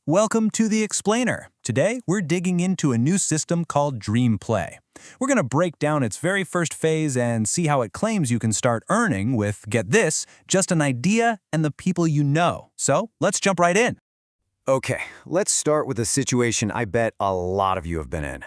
welcome to The Explainer. Today, we're digging into a new system called DreamPlay. We're going to break down its very first phase and see how it claims you can start earning with, get this, just an idea and the people you know. So, let's jump right in. Okay, let's start with a situation I bet a lot of you have been in.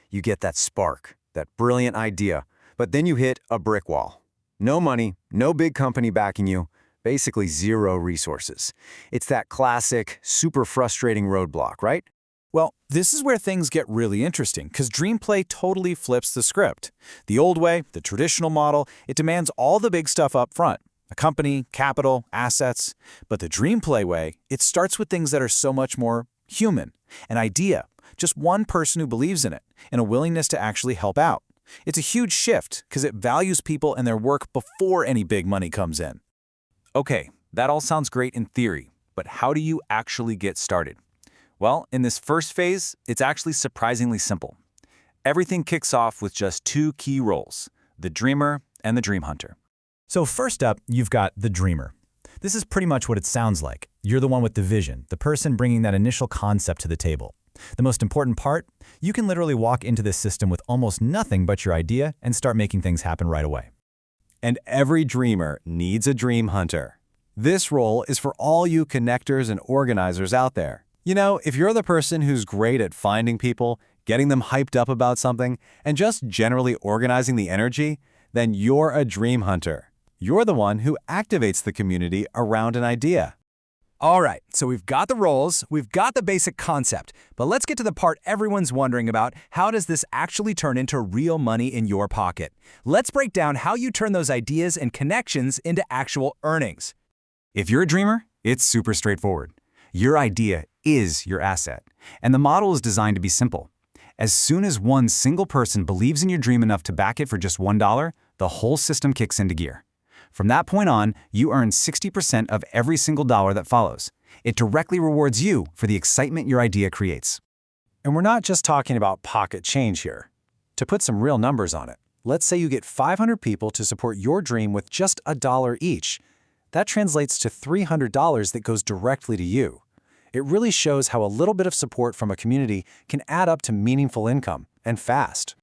You get that spark, that brilliant idea, but then you hit a brick wall. No money, no big company backing you, basically zero resources. It's that classic, super frustrating roadblock, right? Well, this is where things get really interesting, because DreamPlay totally flips the script. The old way, the traditional model, it demands all the big stuff up front. A company, capital, assets. But the DreamPlay way, it starts with things that are so much more human. An idea, just one person who believes in it, and a willingness to actually help out. It's a huge shift, because it values people and their work before any big money comes in. Okay, that all sounds great in theory, but how do you actually get started? Well, in this first phase, it's actually surprisingly simple. Everything kicks off with just two key roles, the dreamer and the dream hunter. So first up, you've got the dreamer. This is pretty much what it sounds like. You're the one with the vision, the person bringing that initial concept to the table. The most important part, you can literally walk into this system with almost nothing but your idea and start making things happen right away. And every dreamer needs a dream hunter. This role is for all you connectors and organizers out there. You know, if you're the person who's great at finding people, getting them hyped up about something, and just generally organizing the energy, then you're a dream hunter. You're the one who activates the community around an idea. All right, so we've got the roles, we've got the basic concept, but let's get to the part everyone's wondering about. How does this actually turn into real money in your pocket? Let's break down how you turn those ideas and connections into actual earnings. If you're a dreamer, it's super straightforward. Your idea is your asset, and the model is designed to be simple. As soon as one single person believes in your dream enough to back it for just $1, the whole system kicks into gear. From that point on, you earn 60% of every single dollar that follows. It directly rewards you for the excitement your idea creates. And we're not just talking about pocket change here. To put some real numbers on it, let's say you get 500 people to support your dream with just $1 each. That translates to $300 that goes directly to you. It really shows how a little bit of support from a community can add up to meaningful income, and fast.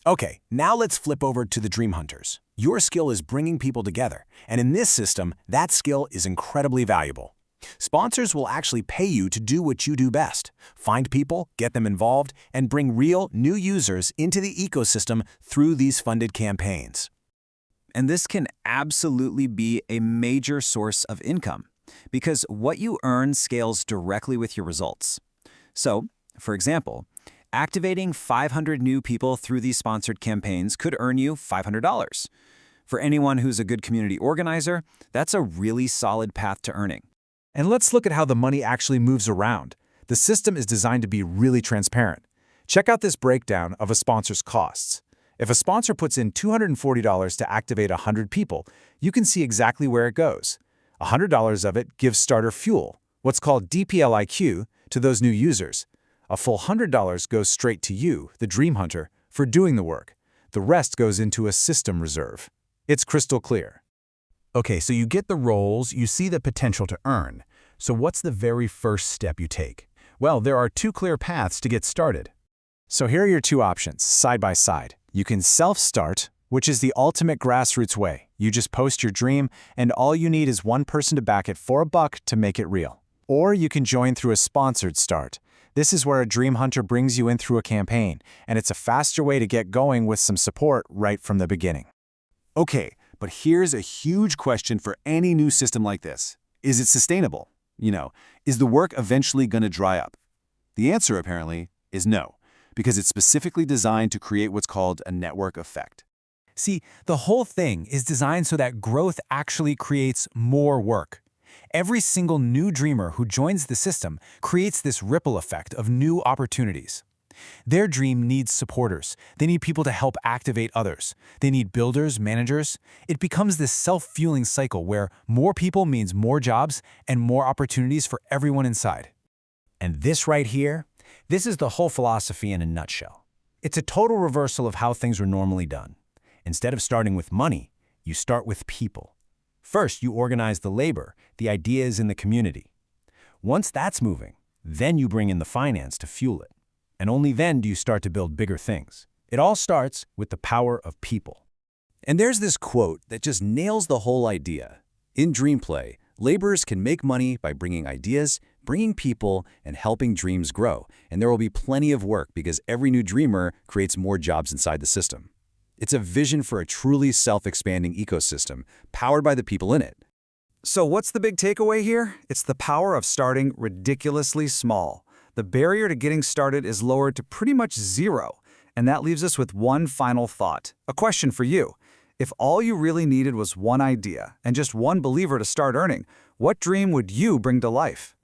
Okay, now let's flip over to the dream hunters. Your skill is bringing people together, and in this system, that skill is incredibly valuable. Sponsors will actually pay you to do what you do best: find people, get them involved, and bring real, new users into the ecosystem through these funded campaigns. And this can absolutely be a major source of income, because what you earn scales directly with your results. So, for example, activating 500 new people through these sponsored campaigns could earn you $500. For anyone who's a good community organizer, that's a really solid path to earning. And let's look at how the money actually moves around. The system is designed to be really transparent. Check out this breakdown of a sponsor's costs. If a sponsor puts in $240 to activate 100 people, you can see exactly where it goes. $100 of it gives starter fuel, what's called DPLIQ, to those new users. A full $100 goes straight to you, the dream hunter, for doing the work. The rest goes into a system reserve. It's crystal clear. Okay, so you get the roles, you see the potential to earn. So what's the very first step you take? Well, there are two clear paths to get started. So here are your two options, side by side. You can self-start, which is the ultimate grassroots way. You just post your dream, and all you need is one person to back it for $1 to make it real. Or you can join through a sponsored start. This is where a dream hunter brings you in through a campaign, and it's a faster way to get going with some support right from the beginning. Okay, but here's a huge question for any new system like this. Is it sustainable? Is the work eventually going to dry up? The answer, apparently, is no, because it's specifically designed to create what's called a network effect. See, the whole thing is designed so that growth actually creates more work. Every single new dreamer who joins the system creates this ripple effect of new opportunities. Their dream needs supporters. They need people to help activate others. They need builders, managers. It becomes this self-fueling cycle where more people means more jobs and more opportunities for everyone inside. And this right here, this is the whole philosophy in a nutshell. It's a total reversal of how things were normally done. Instead of starting with money, you start with people. First, you organize the labor, the ideas in the community. Once that's moving, Then you bring in the finance to fuel it. And only then do you start to build bigger things. It all starts with the power of people. And there's this quote that just nails the whole idea. In DreamPlay, laborers can make money by bringing ideas, bringing people, and helping dreams grow. And there will be plenty of work because every new dreamer creates more jobs inside the system. It's a vision for a truly self-expanding ecosystem powered by the people in it. So what's the big takeaway here? It's the power of starting ridiculously small. The barrier to getting started is lowered to pretty much zero. And that leaves us with one final thought. A question for you. If all you really needed was one idea and just one believer to start earning, what dream would you bring to life?